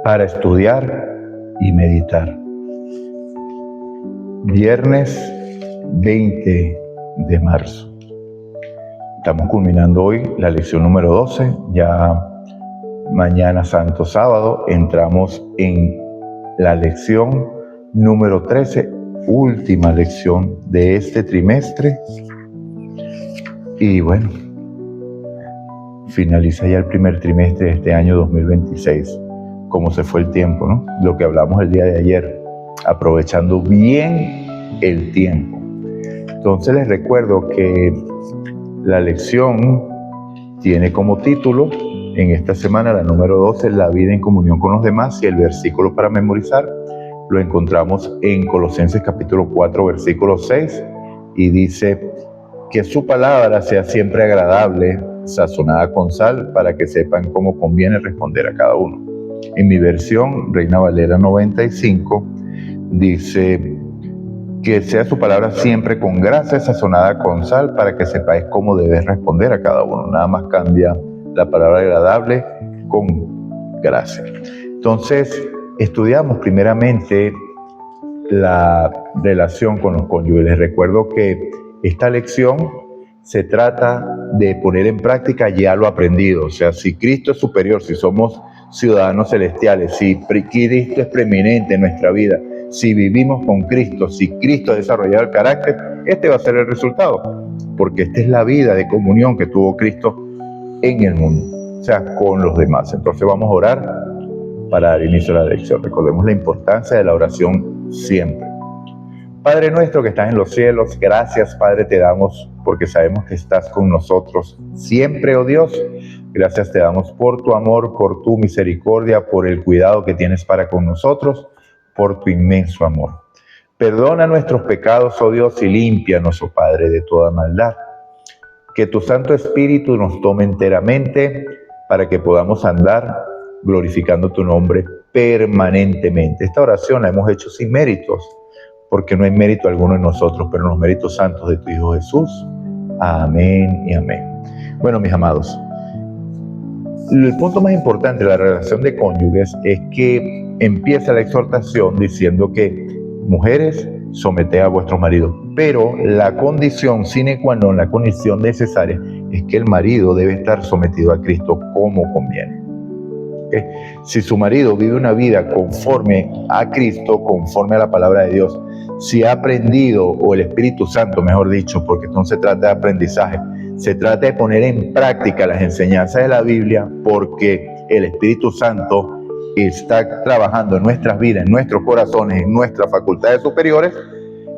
para estudiar y meditar. Viernes 20 de marzo. Estamos culminando hoy la lección número 12. Ya mañana, Santo Sábado, entramos en la lección número 13, última lección de este trimestre. Y bueno, finaliza ya el primer trimestre de este año 2026. Cómo se fue el tiempo, ¿no? Lo que hablamos el día de ayer, aprovechando bien el tiempo. Entonces les recuerdo que la lección tiene como título en esta semana, la número 12, la vida en comunión con los demás, y el versículo para memorizar lo encontramos en Colosenses capítulo 4, versículo 6, y dice: que su palabra sea siempre agradable, sazonada con sal, para que sepan cómo conviene responder a cada uno. En mi versión, Reina Valera 95, dice: que sea su palabra siempre con gracia, sazonada con sal, para que sepáis cómo debes responder a cada uno. Nada más cambia la palabra agradable con gracia. Entonces, estudiamos primeramente la relación con los cónyuges. Les recuerdo que esta lección se trata de poner en práctica ya lo aprendido. O sea, si Cristo es superior, si somos ciudadanos celestiales, si Cristo es preeminente en nuestra vida, si vivimos con Cristo, si Cristo ha desarrollado el carácter, este va a ser el resultado, porque esta es la vida de comunión que tuvo Cristo en el mundo, o sea, con los demás. Entonces vamos a orar para dar inicio a la lección. Recordemos la importancia de la oración siempre. Padre nuestro que estás en los cielos, gracias, Padre, te damos porque sabemos que estás con nosotros siempre, oh Dios. Gracias te damos por tu amor, por tu misericordia, por el cuidado que tienes para con nosotros, por tu inmenso amor. Perdona nuestros pecados, oh Dios, y límpianos, oh Padre, de toda maldad. Que tu Santo Espíritu nos tome enteramente para que podamos andar glorificando tu nombre permanentemente. Esta oración la hemos hecho sin méritos, porque no hay mérito alguno en nosotros, pero en los méritos santos de tu Hijo Jesús. Amén y amén. Bueno, mis amados, el punto más importante de la relación de cónyuges es que empieza la exhortación diciendo que mujeres, someted a vuestros maridos, pero la condición sine qua non, la condición necesaria, es que el marido debe estar sometido a Cristo como conviene. ¿Okay? Si su marido vive una vida conforme a Cristo, conforme a la palabra de Dios, si ha aprendido, o el Espíritu Santo, mejor dicho, porque no se trata de aprendizaje, se trata de poner en práctica las enseñanzas de la Biblia, porque el Espíritu Santo está trabajando en nuestras vidas, en nuestros corazones, en nuestras facultades superiores.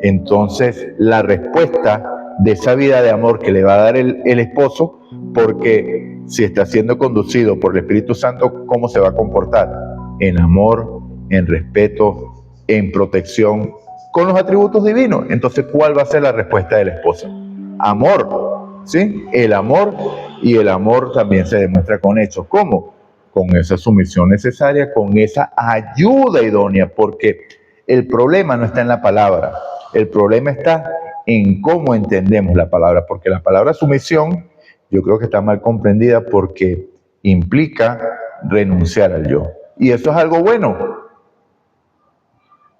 Entonces la respuesta de esa vida de amor que le va a dar el esposo, porque si está siendo conducido por el Espíritu Santo, ¿cómo se va a comportar? En amor, en respeto, en protección, con los atributos divinos. Entonces, ¿cuál va a ser la respuesta de la esposa? Amor, ¿sí? El amor, y el amor también se demuestra con hechos. ¿Cómo? Con esa sumisión necesaria, con esa ayuda idónea, porque el problema no está en la palabra, el problema está en cómo entendemos la palabra, porque la palabra sumisión yo creo que está mal comprendida porque implica renunciar al yo. Y eso es algo bueno.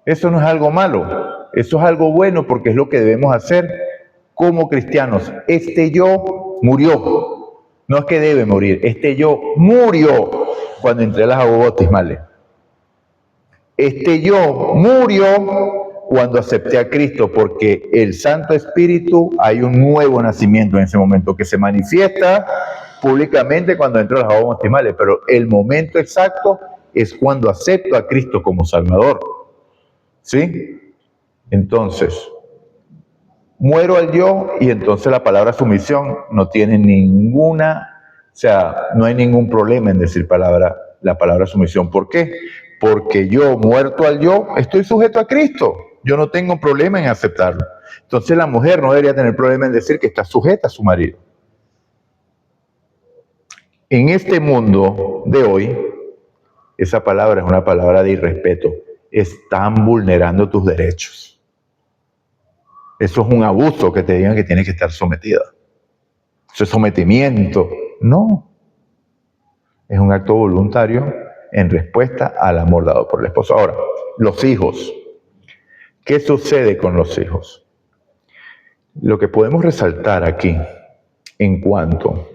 Eso no es algo malo. Eso es algo bueno porque es lo que debemos hacer como cristianos. Este yo murió. No es que debe morir. Este yo murió cuando entré a las aguas bautismales. Este yo murió cuando acepté a Cristo, porque el Santo Espíritu, hay un nuevo nacimiento en ese momento que se manifiesta públicamente cuando entro a las aguas bautismales, pero el momento exacto es cuando acepto a Cristo como Salvador. ¿Sí? Entonces, muero al yo, y entonces la palabra sumisión no tiene ninguna, o sea, no hay ningún problema en decir la palabra sumisión. ¿Por qué? Porque yo, muerto al yo, estoy sujeto a Cristo. Yo no tengo problema en aceptarlo. Entonces la mujer no debería tener problema en decir que está sujeta a su marido. En este mundo de hoy, esa palabra es una palabra de irrespeto. Están vulnerando tus derechos. Eso es un abuso que te digan que tienes que estar sometida. Eso es sometimiento. No. Es un acto voluntario en respuesta al amor dado por el esposo. Ahora, los hijos. ¿Qué sucede con los hijos? Lo que podemos resaltar aquí en cuanto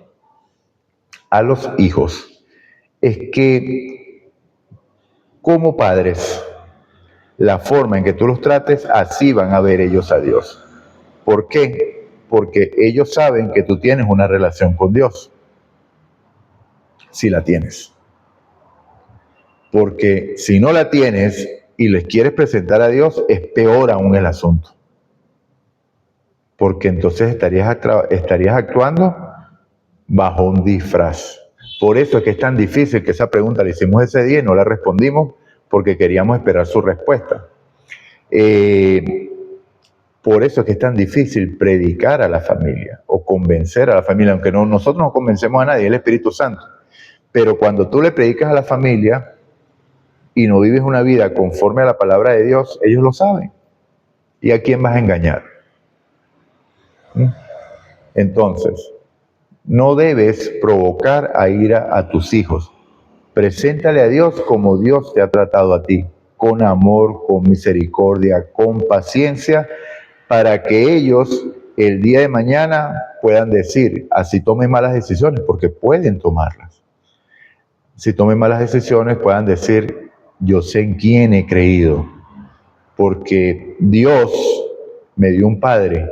a los hijos es que como padres, la forma en que tú los trates, así van a ver ellos a Dios. ¿Por qué? Porque ellos saben que tú tienes una relación con Dios. Si la tienes. Porque si no la tienes y les quieres presentar a Dios, es peor aún el asunto. Porque entonces estarías actuando bajo un disfraz. Por eso es que es tan difícil, que esa pregunta la hicimos ese día y no la respondimos porque queríamos esperar su respuesta. Por eso es que es tan difícil predicar a la familia o convencer a la familia, aunque nosotros no convencemos a nadie, es el Espíritu Santo. Pero cuando tú le predicas a la familia y no vives una vida conforme a la palabra de Dios, ellos lo saben. ¿Y a quién vas a engañar? Entonces, no debes provocar a ira a tus hijos. Preséntale a Dios como Dios te ha tratado a ti, con amor, con misericordia, con paciencia, para que ellos el día de mañana puedan decir, así tomen malas decisiones, porque pueden tomarlas. Si tomen malas decisiones, puedan decir, yo sé en quién he creído, porque Dios me dio un padre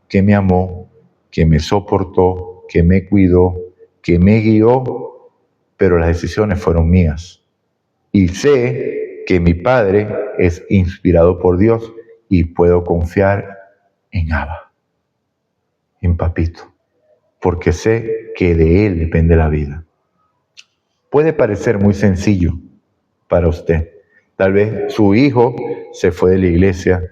que me amó, que me soportó, que me cuidó, que me guió, pero las decisiones fueron mías. Y sé que mi padre es inspirado por Dios y puedo confiar en Abba, en Papito, porque sé que de él depende la vida. Puede parecer muy sencillo para usted. Tal vez su hijo se fue de la iglesia,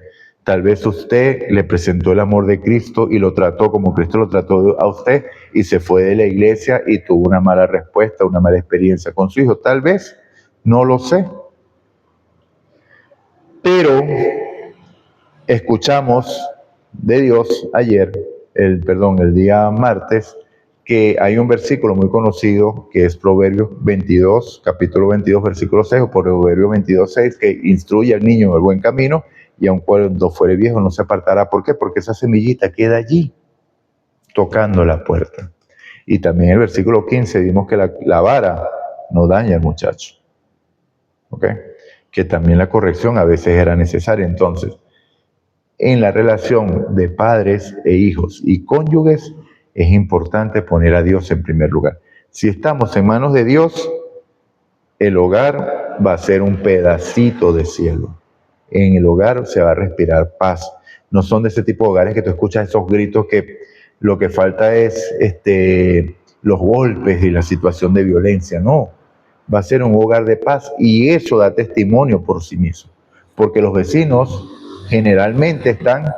tal vez usted le presentó el amor de Cristo y lo trató como Cristo lo trató a usted y se fue de la iglesia y tuvo una mala respuesta, una mala experiencia con su hijo. Tal vez, no lo sé. Pero escuchamos de Dios ayer, el día martes, que hay un versículo muy conocido que es Proverbios 22, capítulo 22, versículo 6, o Proverbios 22, 6, que instruye al niño en el buen camino y aun cuando fuere viejo no se apartará. ¿Por qué? Porque esa semillita queda allí, tocando la puerta. Y también el versículo 15 vimos que la vara no daña al muchacho. ¿Ok? Que también la corrección a veces era necesaria. Entonces, en la relación de padres e hijos y cónyuges, es importante poner a Dios en primer lugar. Si estamos en manos de Dios, el hogar va a ser un pedacito de cielo. En el hogar se va a respirar paz. No son de ese tipo de hogares que tú escuchas esos gritos que lo que falta es los golpes y la situación de violencia. No, va a ser un hogar de paz y eso da testimonio por sí mismo. Porque los vecinos generalmente están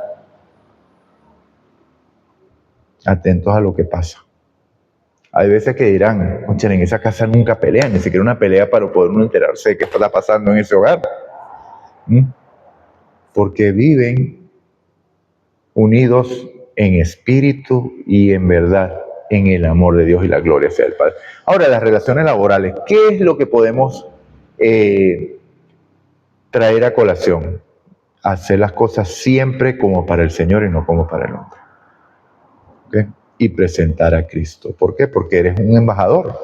atentos a lo que pasa. Hay veces que dirán, oye, en esa casa nunca pelean, ni siquiera una pelea para poder uno enterarse de qué está pasando en ese hogar. Porque viven unidos en espíritu y en verdad, en el amor de Dios y la gloria sea el Padre. Ahora, las relaciones laborales, ¿qué es lo que podemos traer a colación? Hacer las cosas siempre como para el Señor y no como para el hombre. ¿Okay? Y presentar a Cristo. ¿Por qué? Porque eres un embajador.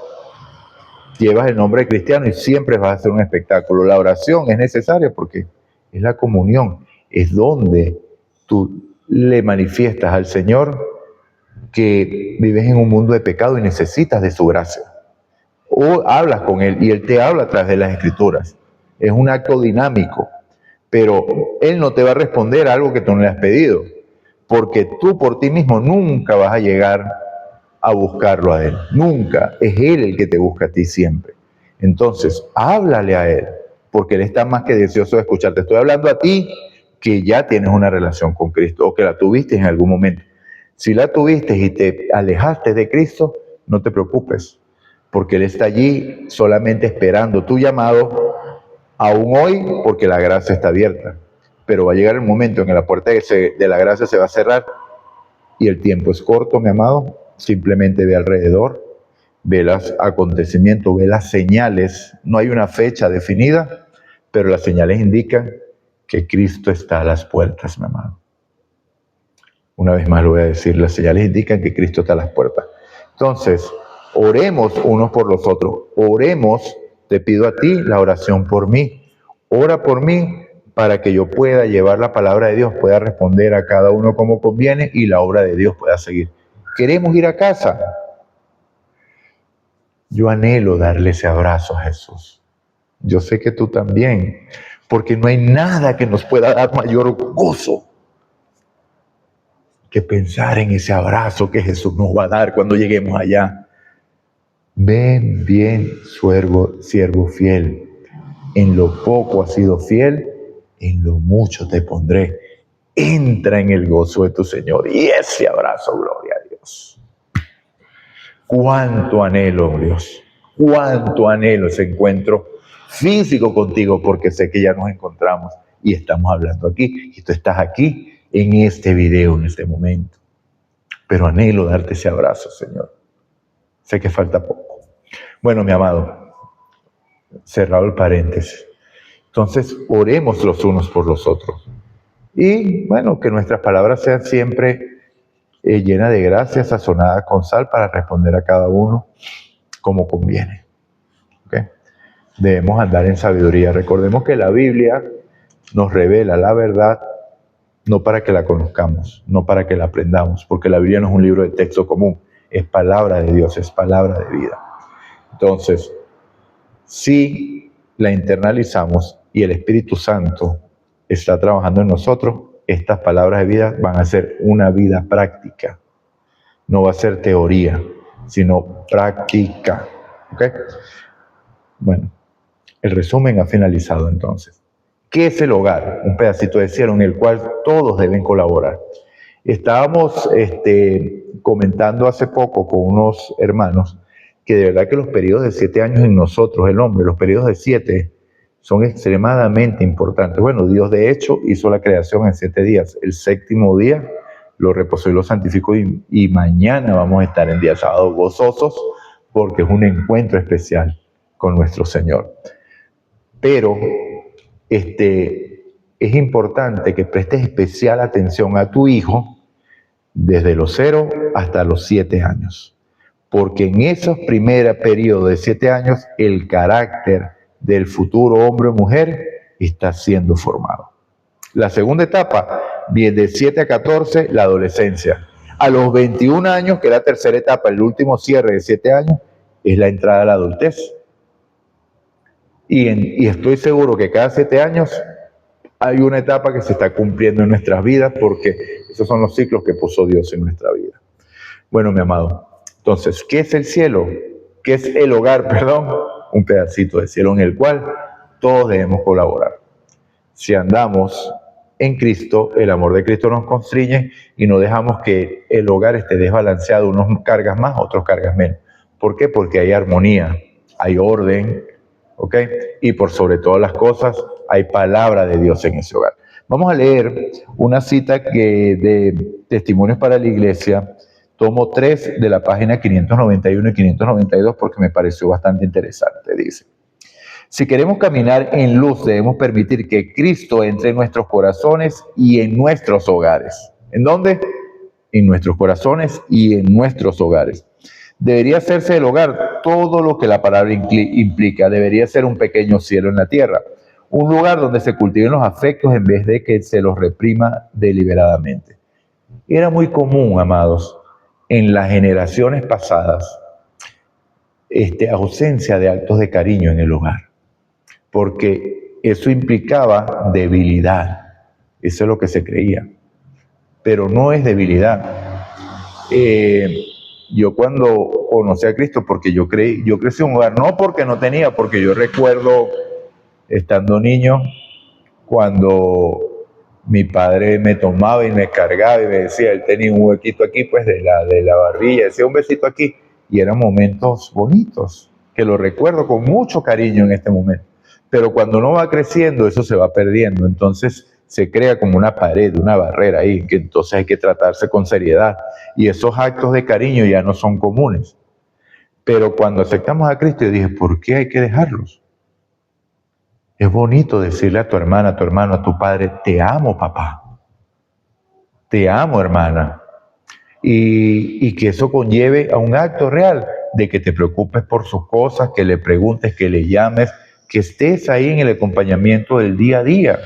Llevas el nombre de cristiano y siempre vas a hacer un espectáculo. La oración es necesaria porque es la comunión. Es donde tú le manifiestas al Señor que vives en un mundo de pecado y necesitas de su gracia. O hablas con Él y Él te habla a través de las Escrituras. Es un acto dinámico. Pero Él no te va a responder a algo que tú no le has pedido. Porque tú por ti mismo nunca vas a llegar a buscarlo a Él. Nunca. Es Él el que te busca a ti siempre. Entonces, háblale a Él, porque Él está más que deseoso de escucharte. Estoy hablando a ti que ya tienes una relación con Cristo o que la tuviste en algún momento. Si la tuviste y te alejaste de Cristo, no te preocupes, porque Él está allí solamente esperando tu llamado, aún hoy, porque la gracia está abierta. Pero va a llegar el momento en que la puerta de la gracia se va a cerrar y el tiempo es corto, mi amado. Simplemente ve alrededor, ve los acontecimientos, ve las señales. No hay una fecha definida, pero las señales indican que Cristo está a las puertas, mi amado. Una vez más lo voy a decir, las señales indican que Cristo está a las puertas. Entonces, oremos unos por los otros. Oremos, te pido a ti la oración por mí. Ora por mí para que yo pueda llevar la palabra de Dios, pueda responder a cada uno como conviene y la obra de Dios pueda seguir. ¿Queremos ir a casa? Yo anhelo darle ese abrazo a Jesús. Yo sé que tú también, porque no hay nada que nos pueda dar mayor gozo que pensar en ese abrazo que Jesús nos va a dar cuando lleguemos allá. Ven bien, siervo fiel. En lo poco has sido fiel, en lo mucho te pondré. Entra en el gozo de tu Señor. Y ese abrazo, gloria a Dios. Cuánto anhelo, Dios. Cuánto anhelo ese encuentro físico contigo, porque sé que ya nos encontramos y estamos hablando aquí. Y tú estás aquí en este video, en este momento. Pero anhelo darte ese abrazo, Señor. Sé que falta poco. Bueno, mi amado, cerrado el paréntesis. Entonces, oremos los unos por los otros. Y, bueno, que nuestras palabras sean siempre llenas de gracia, sazonadas con sal, para responder a cada uno como conviene. ¿Okay? Debemos andar en sabiduría. Recordemos que la Biblia nos revela la verdad, no para que la conozcamos, no para que la aprendamos, porque la Biblia no es un libro de texto común, es palabra de Dios, es palabra de vida. Entonces, si la internalizamos y el Espíritu Santo está trabajando en nosotros, estas palabras de vida van a ser una vida práctica. No va a ser teoría, sino práctica. ¿Ok? Bueno, el resumen ha finalizado entonces. ¿Qué es el hogar? Un pedacito de cielo en el cual todos deben colaborar. Estábamos comentando hace poco con unos hermanos que de verdad que los periodos de 7 años en nosotros, el hombre, los periodos de 7 son extremadamente importantes. Bueno, Dios de hecho hizo la creación en 7 días. El 7º día lo reposó y lo santificó, y mañana vamos a estar en día sábado gozosos porque es un encuentro especial con nuestro Señor. Pero es importante que prestes especial atención a tu hijo desde los 0 hasta los 7 años. Porque en esos primeros periodos de 7 años, el carácter del futuro hombre o mujer está siendo formado. La segunda etapa, viene de 7 a 14, la adolescencia. A los 21 años, que es la tercera etapa, el último cierre de 7 años, es la entrada a la adultez. Y estoy seguro que cada 7 años hay una etapa que se está cumpliendo en nuestras vidas, porque esos son los ciclos que puso Dios en nuestra vida. Bueno, mi amado, entonces, ¿qué es el cielo? ¿Qué es el hogar, perdón? Un pedacito de cielo en el cual todos debemos colaborar. Si andamos en Cristo, el amor de Cristo nos constriñe y no dejamos que el hogar esté desbalanceado, unos cargas más, otros cargas menos. ¿Por qué? Porque hay armonía, hay orden, ¿ok? Y por sobre todas las cosas, hay palabra de Dios en ese hogar. Vamos a leer una cita de Testimonios para la Iglesia, tomo 3 de la página 591 y 592, porque me pareció bastante interesante. Dice: si queremos caminar en luz, debemos permitir que Cristo entre en nuestros corazones y en nuestros hogares. ¿En dónde? En nuestros corazones y en nuestros hogares. Debería hacerse del hogar todo lo que la palabra implica. Debería ser un pequeño cielo en la tierra. Un lugar donde se cultiven los afectos en vez de que se los reprima deliberadamente. Era muy común, amados, en las generaciones pasadas, ausencia de actos de cariño en el hogar, porque eso implicaba debilidad. Eso es lo que se creía, pero no es debilidad. Yo cuando conocí a Cristo, porque yo crecí en un hogar, no porque no tenía, porque yo recuerdo estando niño, cuando mi padre me tomaba y me cargaba y me decía, él tenía un huequito aquí, pues de la barbilla, decía un besito aquí, y eran momentos bonitos, que lo recuerdo con mucho cariño en este momento. Pero cuando uno va creciendo, eso se va perdiendo, entonces se crea como una pared, una barrera ahí, que entonces hay que tratarse con seriedad, y esos actos de cariño ya no son comunes. Pero cuando aceptamos a Cristo, yo dije, ¿por qué hay que dejarlos? Es bonito decirle a tu hermana, a tu hermano, a tu padre, te amo, papá. Te amo, hermana. Y que eso conlleve a un acto real de que te preocupes por sus cosas, que le preguntes, que le llames, que estés ahí en el acompañamiento del día a día,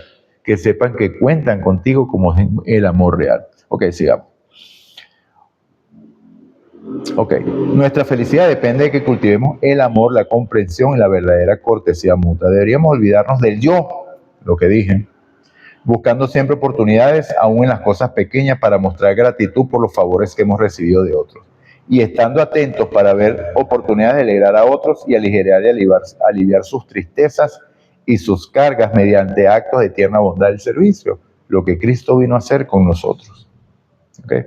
que sepan que cuentan contigo como el amor real. Ok, sigamos. Ok, nuestra felicidad depende de que cultivemos el amor, la comprensión y la verdadera cortesía mutua. Deberíamos olvidarnos del yo, lo que dije, buscando siempre oportunidades, aún en las cosas pequeñas, para mostrar gratitud por los favores que hemos recibido de otros. Y estando atentos para ver oportunidades de alegrar a otros y aligerar y aliviar sus tristezas y sus cargas mediante actos de tierna bondad y servicio, lo que Cristo vino a hacer con nosotros. ¿Okay?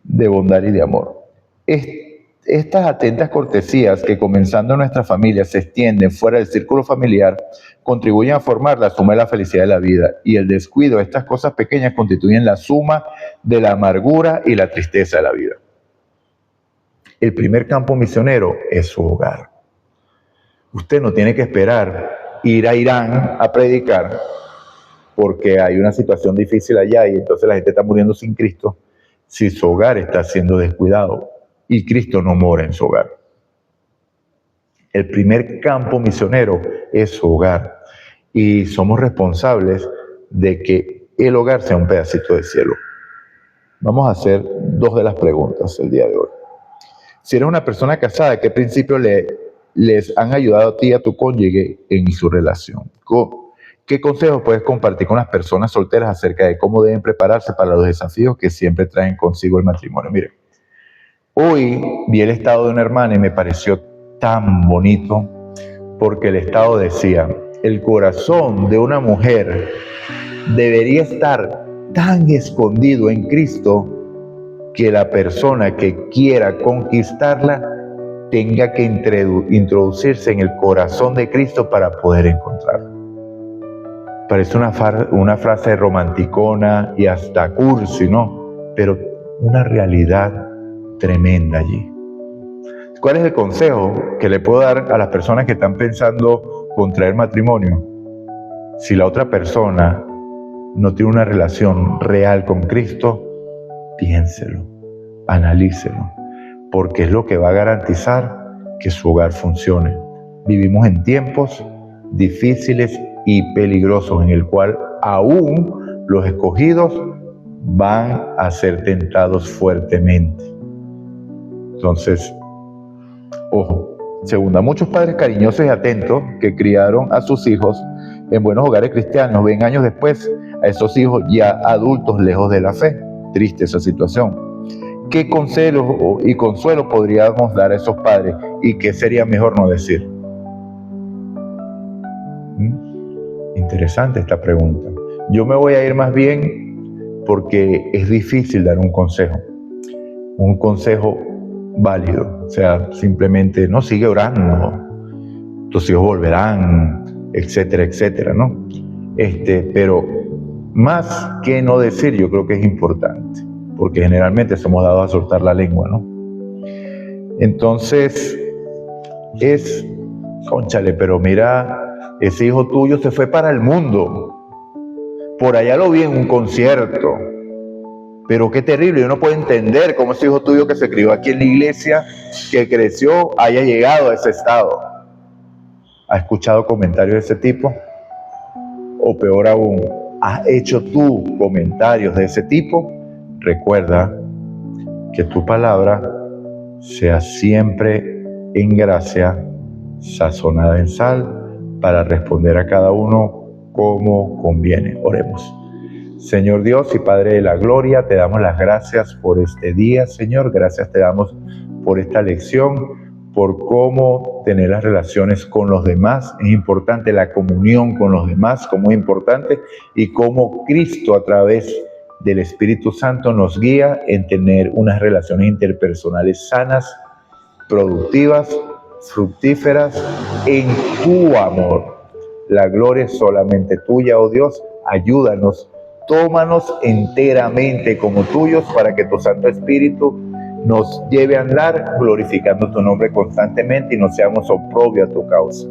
De bondad y de amor. Estas atentas cortesías que comenzando en nuestra familia se extienden fuera del círculo familiar contribuyen a formar la suma de la felicidad de la vida, y el descuido de estas cosas pequeñas constituyen la suma de la amargura y la tristeza de la vida. El primer campo misionero es su hogar. Usted no tiene que esperar ir a Irán a predicar porque hay una situación difícil allá y entonces la gente está muriendo sin Cristo, si su hogar está siendo descuidado y Cristo no mora en su hogar. El primer campo misionero es su hogar y somos responsables de que el hogar sea un pedacito de cielo. Vamos a hacer dos de las preguntas el día de hoy. Si eres una persona casada, ¿qué principios les han ayudado a ti y a tu cónyuge en su relación? ¿Qué consejos puedes compartir con las personas solteras acerca de cómo deben prepararse para los desafíos que siempre traen consigo el matrimonio? Mire, hoy vi el estado de una hermana y me pareció tan bonito porque el estado decía, el corazón de una mujer debería estar tan escondido en Cristo que la persona que quiera conquistarla tenga que introducirse en el corazón de Cristo para poder encontrarla. Parece una frase romanticona y hasta cursi, ¿no? Pero una realidad tremenda allí. ¿Cuál es el consejo que le puedo dar a las personas que están pensando contraer matrimonio? Si la otra persona no tiene una relación real con Cristo, piénselo, analícelo, porque es lo que va a garantizar que su hogar funcione. Vivimos en tiempos difíciles y peligrosos en el cual aún los escogidos van a ser tentados fuertemente. Entonces, ojo. Segunda, muchos padres cariñosos y atentos que criaron a sus hijos en buenos hogares cristianos ven años después a esos hijos ya adultos lejos de la fe. Triste esa situación. ¿Qué consejos y consuelo podríamos dar a esos padres? ¿Y qué sería mejor no decir? Interesante esta pregunta. Yo me voy a ir más bien porque es difícil dar un consejo válido. O sea, simplemente no, sigue orando, tus hijos volverán, etcétera, etcétera, ¿no? Pero más que no decir, yo creo que es importante, porque generalmente somos dados a soltar la lengua, ¿no? Entonces, cónchale, pero mira, ese hijo tuyo se fue para el mundo. Por allá lo vi en un concierto. Pero qué terrible, yo no puedo entender cómo ese hijo tuyo que se crió aquí en la iglesia, que creció, haya llegado a ese estado. ¿Has escuchado comentarios de ese tipo? O peor aún, ¿has hecho tú comentarios de ese tipo? Recuerda que tu palabra sea siempre en gracia, sazonada en sal, para responder a cada uno como conviene. Oremos. Señor Dios y Padre de la Gloria, te damos las gracias por este día, Señor. Gracias te damos por esta lección, por cómo tener las relaciones con los demás. Es importante la comunión con los demás, como es importante, y cómo Cristo a través del Espíritu Santo nos guía en tener unas relaciones interpersonales sanas, productivas, fructíferas en tu amor. La gloria es solamente tuya, oh Dios. Ayúdanos, tómanos enteramente como tuyos para que tu Santo Espíritu nos lleve a andar glorificando tu nombre constantemente y no seamos oprobio a tu causa.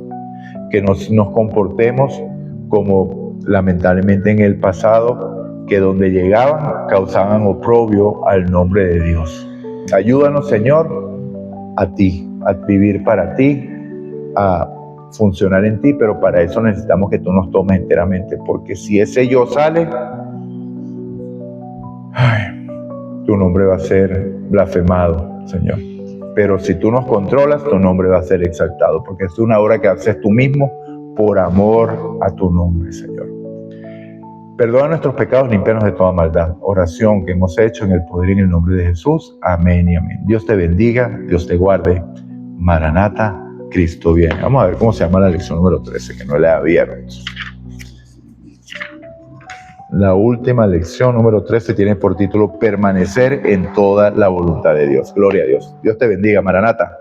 Que nos comportemos como lamentablemente en el pasado, que donde llegaban causaban oprobio al nombre de Dios. Ayúdanos, Señor, a ti, a vivir para ti, a funcionar en ti, pero para eso necesitamos que tú nos tomes enteramente, porque si ese yo sale, tu nombre va a ser blasfemado, Señor. Pero si tú nos controlas, tu nombre va a ser exaltado, porque es una obra que haces tú mismo por amor a tu nombre, Señor. Perdona nuestros pecados, límpianos de toda maldad. Oración que hemos hecho en el poder y en el nombre de Jesús. Amén y amén. Dios te bendiga, Dios te guarde. Maranata, Cristo viene. Vamos a ver cómo se llama la lección número 13, que no la he abierto. La última lección número 13 tiene por título Permanecer en toda la voluntad de Dios. Gloria a Dios. Dios te bendiga, Maranata.